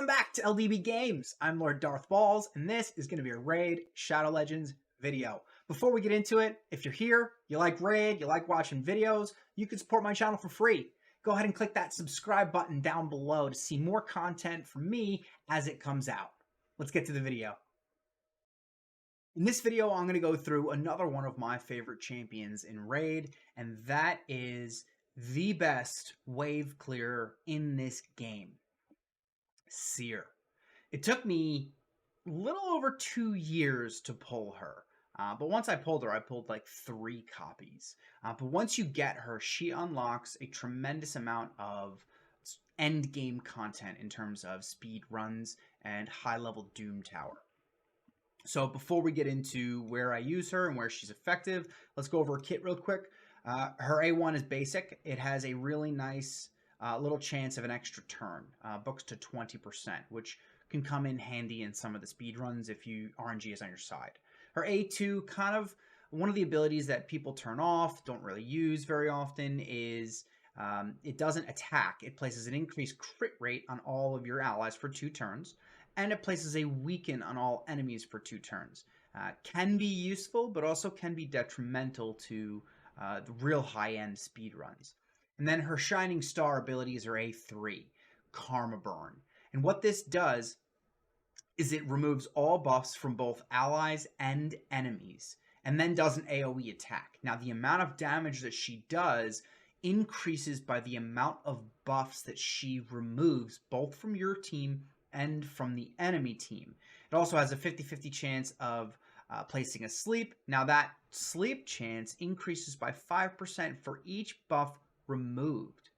Welcome back to LDB Games. I'm Lord Darth Balls, and this is going to be a Raid Shadow Legends video. Before we get into it, if you're here, you like Raid, you like watching videos, you can support my channel for free. Go ahead and click that subscribe button down below to see more content from me as it comes out. Let's get to the video. In this video, I'm going to go through another one of my favorite champions in Raid, and that is the best wave clearer in this game. Seer. It took me a little over 2 years to pull her. But once I pulled her, I pulled like 3 copies. But once you get her, she unlocks a tremendous amount of end game content in terms of speed runs and high level Doom Tower. So before we get into where I use her and where she's effective, let's go over her kit real quick. Her A1 is basic. It has a really nice little chance of an extra turn, books to 20%, which can come in handy in some of the speed runs if you RNG is on your side. Her A2, kind of one of the abilities that people turn off, don't really use very often, is it doesn't attack. It places an increased crit rate on all of your allies for 2 turns, and it places a weaken on all enemies for 2 turns. Can be useful, but also can be detrimental to the real high-end speed runs. And then her Shining Star abilities are A3, Karma Burn. And what this does is it removes all buffs from both allies and enemies, and then does an AoE attack. Now, the amount of damage that she does increases by the amount of buffs that she removes, both from your team and from the enemy team. It also has a 50-50 chance of placing a sleep. Now, that sleep chance increases by 5% for each buff removed.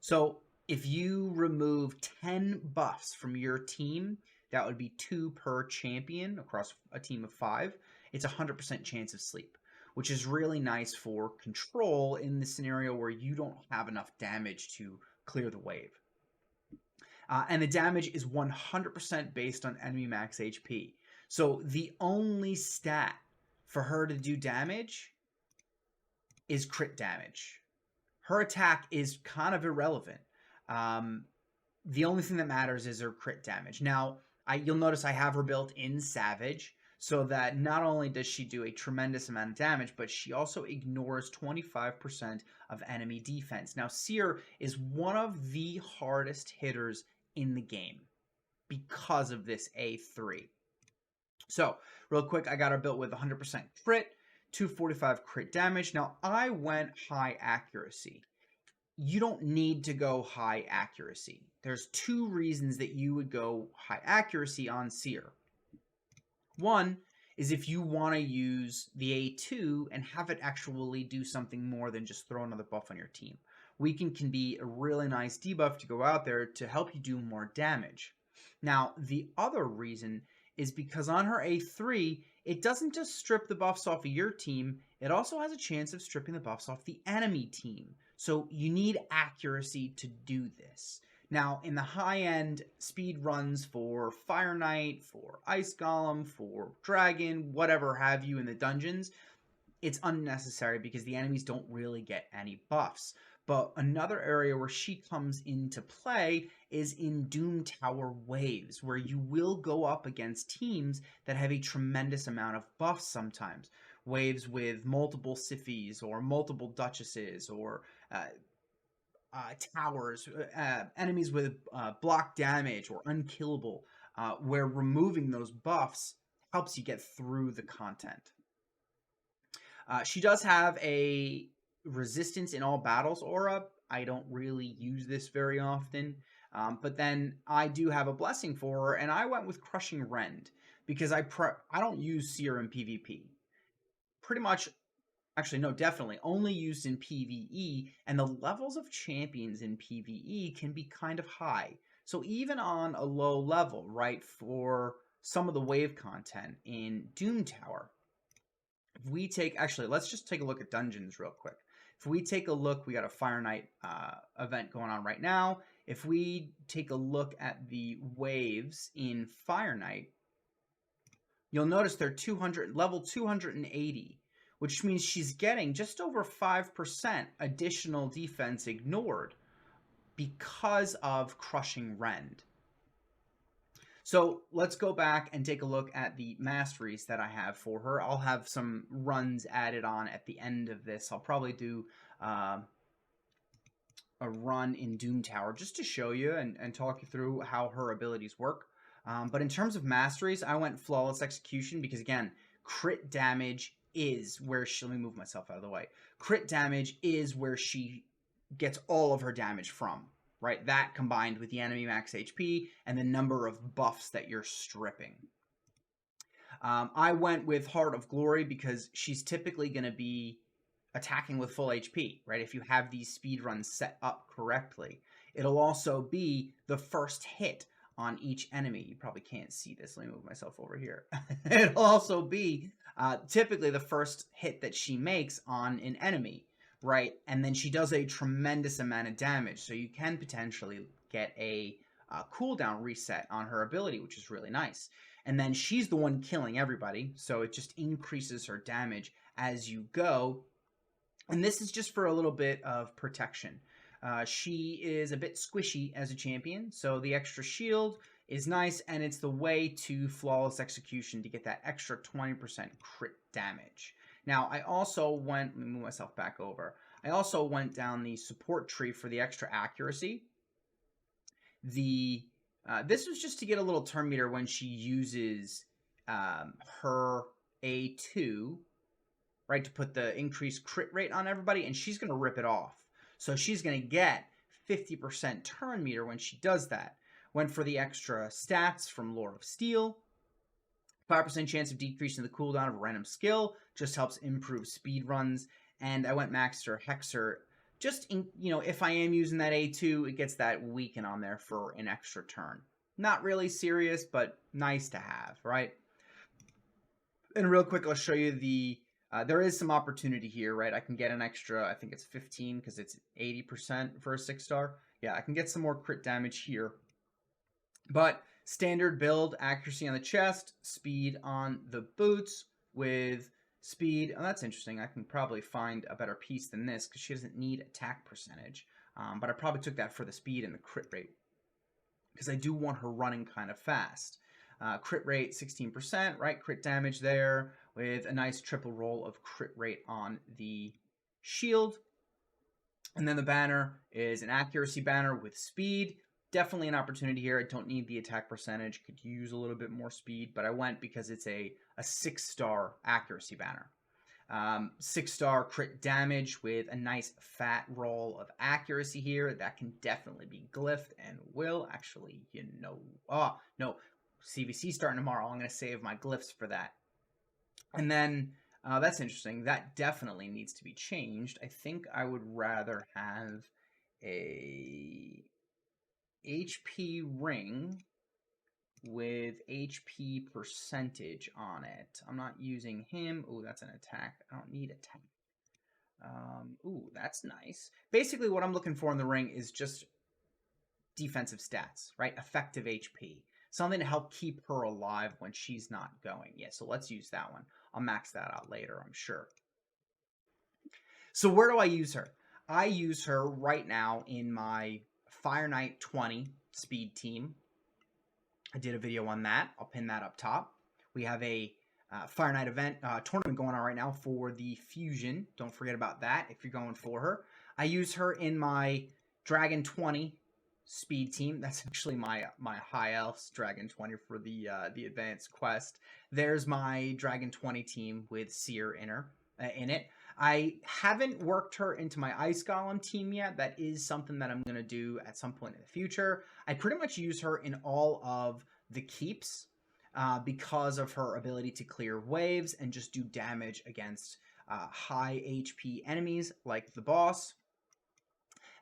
So if you remove 10 buffs from your team, that would be 2 per champion across a team of 5. It's a 100% chance of sleep, which is really nice for control in the scenario where you don't have enough damage to clear the wave. And the damage is 100% based on enemy max HP. So the only stat for her to do damage is crit damage. Her attack is kind of irrelevant. The only thing that matters is her crit damage. Now, you'll notice I have her built in Savage, so that not only does she do a tremendous amount of damage, but she also ignores 25% of enemy defense. Now, Seer is one of the hardest hitters in the game because of this A3. So, real quick, I got her built with 100% crit, 245 crit damage. Now, I went high accuracy. You don't need to go high accuracy. There's 2 reasons that you would go high accuracy on Seer. One is if you want to use the A2 and have it actually do something more than just throw another buff on your team. Weaken can be a really nice debuff to go out there to help you do more damage. Now, the other reason is because on her A3, it doesn't just strip the buffs off of your team, it also has a chance of stripping the buffs off the enemy team. So you need accuracy to do this. Now, in the high-end speed runs for Fire Knight, for Ice Golem, for Dragon, whatever have you in the dungeons, it's unnecessary because the enemies don't really get any buffs. But another area where she comes into play is in Doom Tower waves, where you will go up against teams that have a tremendous amount of buffs sometimes. Waves with multiple Sifis or multiple Duchesses or towers, enemies with block damage or unkillable, where removing those buffs helps you get through the content. She does have a resistance in all battles aura. I don't really use this very often, but then I do have a blessing for her, and I went with Crushing Rend because I don't use Seer in PvP. Pretty much, actually no, definitely only used in PvE, and the levels of champions in PvE can be kind of high. So even on a low level, right, for some of the wave content in Doom Tower, if we take, actually, let's just take a look at dungeons real quick. If we take a look, we got a Fire Knight event going on right now. If we take a look at the waves in Fire Knight, you'll notice they're level 280, which means she's getting just over 5% additional defense ignored because of Crushing Rend. So let's go back and take a look at the masteries that I have for her. I'll have some runs added on at the end of this. I'll probably do a run in Doom Tower just to show you and talk you through how her abilities work. But in terms of masteries, I went Flawless Execution because, again, crit damage is where she... Let me move myself out of the way. Crit damage is where she gets all of her damage from, right? That combined with the enemy max HP and the number of buffs that you're stripping. I went with Heart of Glory because she's typically going to be attacking with full HP, right? If you have these speed runs set up correctly. It'll also be the first hit on each enemy. You probably can't see this. Let me move myself over here. It'll also be typically the first hit that she makes on an enemy, right? And then she does a tremendous amount of damage. So you can potentially get a cooldown reset on her ability, which is really nice. And then she's the one killing everybody. So it just increases her damage as you go. And this is just for a little bit of protection. She is a bit squishy as a champion, so the extra shield is nice, and it's the way to Flawless Execution to get that extra 20% crit damage. Now, I also went... Let me move myself back over. I also went down the support tree for the extra accuracy. This was just to get a little turn meter when she uses her A2, right, to put the increased crit rate on everybody, and she's going to rip it off. So she's going to get 50% turn meter when she does that. Went for the extra stats from Lore of Steel. 5% chance of decreasing the cooldown of a random skill. Just helps improve speed runs. And I went Maxter Hexer. Just, if I am using that A2, it gets that weaken on there for an extra turn. Not really serious, but nice to have, right? And real quick, I'll show you the... there is some opportunity here, right? I can get an extra, I think it's 15 because it's 80% for a 6-star. Yeah, I can get some more crit damage here. But standard build, accuracy on the chest, speed on the boots with speed. Oh, that's interesting. I can probably find a better piece than this because she doesn't need attack percentage. But I probably took that for the speed and the crit rate because I do want her running kind of fast. Crit rate 16%, right? Crit damage there with a nice triple roll of crit rate on the shield. And then the banner is an accuracy banner with speed. Definitely an opportunity here. I don't need the attack percentage. Could use a little bit more speed, but I went because it's a 6-star accuracy banner. 6-star crit damage with a nice fat roll of accuracy here. That can definitely be glyphed and will actually, oh, no. CVC starting tomorrow. I'm going to save my glyphs for that. And then, that's interesting. That definitely needs to be changed. I think I would rather have a HP ring with HP percentage on it. I'm not using him. Ooh, that's an attack. I don't need attack. Ooh, that's nice. Basically, what I'm looking for in the ring is just defensive stats, right? Effective HP. Something to help keep her alive when she's not going. Yeah, so let's use that one. I'll max that out later, I'm sure. So where do I use her? I use her right now in my Fire Knight 20 speed team. I did a video on that. I'll pin that up top. We have a Fire Knight event tournament going on right now for the Fusion. Don't forget about that if you're going for her. I use her in my Dragon 20 speed team. That's actually my High Elves Dragon 20 for the advanced quest. There's my Dragon 20 team with Seer in it. I haven't worked her into my Ice Golem team yet. That is something that I'm going to do at some point in the future. I pretty much use her in all of the keeps because of her ability to clear waves and just do damage against high HP enemies like the boss.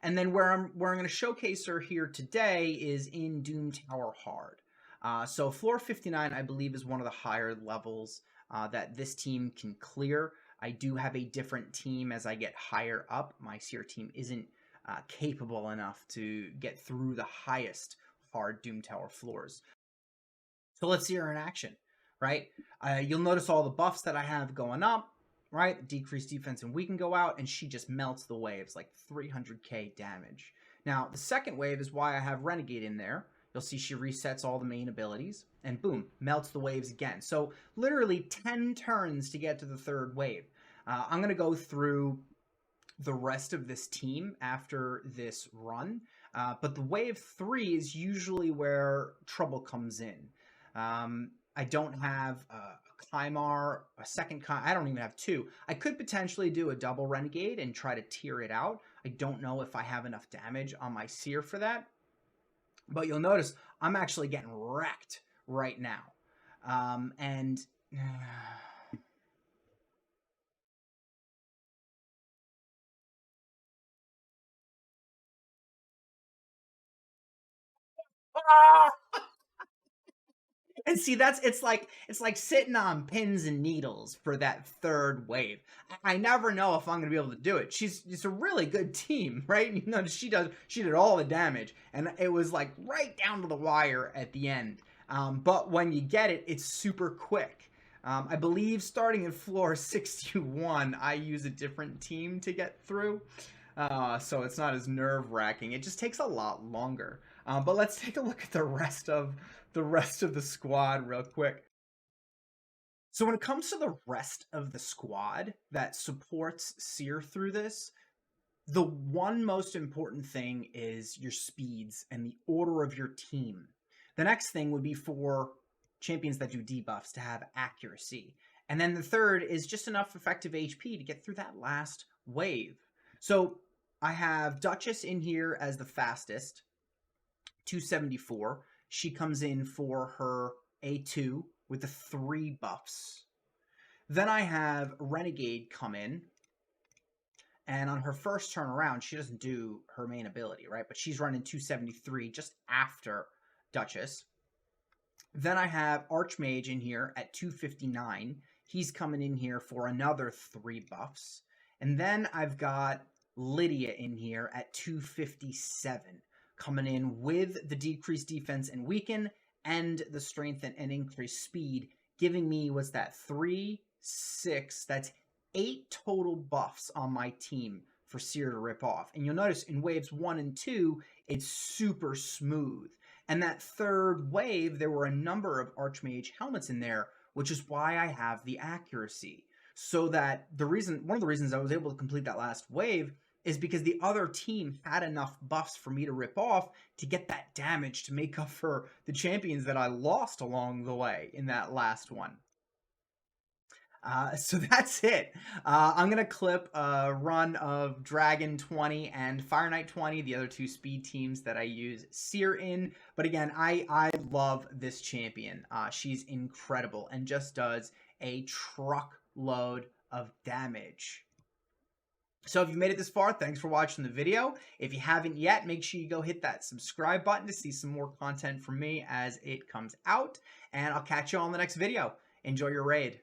And then where I'm going to showcase her here today is in Doom Tower Hard. So floor 59, I believe, is one of the higher levels that this team can clear. I do have a different team as I get higher up. My Seer team isn't capable enough to get through the highest hard Doom Tower floors. So let's see her in action, right? You'll notice all the buffs that I have going up. Right, decreased defense and weaken go out, and she just melts the waves, like 300k damage. Now, the second wave is why I have Renegade in there. you'll see she resets all the main abilities, and boom, melts the waves again. So literally 10 turns to get to the third wave. I'm going to go through the rest of this team after this run, but the wave 3 is usually where trouble comes in. I don't have a Kymar, a second Kymar. I don't even have two. I could potentially do a double Renegade and try to tear it out. I don't know if I have enough damage on my Seer for that. But you'll notice I'm actually getting wrecked right now. And... And see, it's like sitting on pins and needles for that third wave. I never know if I'm gonna be able to do it. It's a really good team, right? You know, she did all the damage, and it was like right down to the wire at the end. But when you get it, it's super quick. I believe starting in floor 61, I use a different team to get through. So it's not as nerve-wracking. It just takes a lot longer. But let's take a look at the rest of the squad real quick. So when it comes to the rest of the squad that supports Seer through this, the one most important thing is your speeds and the order of your team. The next thing would be for champions that do debuffs to have accuracy. And then the third is just enough effective HP to get through that last wave. So I have Duchess in here as the fastest, 274. She comes in for her A2 with the 3 buffs. Then I have Renegade come in, and on her first turn around, she doesn't do her main ability, right? But she's running 273 just after Duchess. Then I have Archmage in here at 259. He's coming in here for another 3 buffs. And then I've got Lydia in here at 257. Coming in with the decreased defense and weaken and the strength and increased speed, giving me, what's that, 3, 6, that's 8 total buffs on my team for Seer to rip off. And you'll notice in waves 1 and 2, it's super smooth. And that third wave, there were a number of Archmage helmets in there, which is why I have the accuracy. So that one of the reasons I was able to complete that last wave is because the other team had enough buffs for me to rip off to get that damage to make up for the champions that I lost along the way in that last one. So that's it. I'm going to clip a run of Dragon 20 and Fire Knight 20, the other 2 speed teams that I use Seer in. But again, I love this champion. She's incredible and just does a truckload of damage. So if you made it this far, thanks for watching the video. If you haven't yet, make sure you go hit that subscribe button to see some more content from me as it comes out. And I'll catch you all in the next video. Enjoy your raid.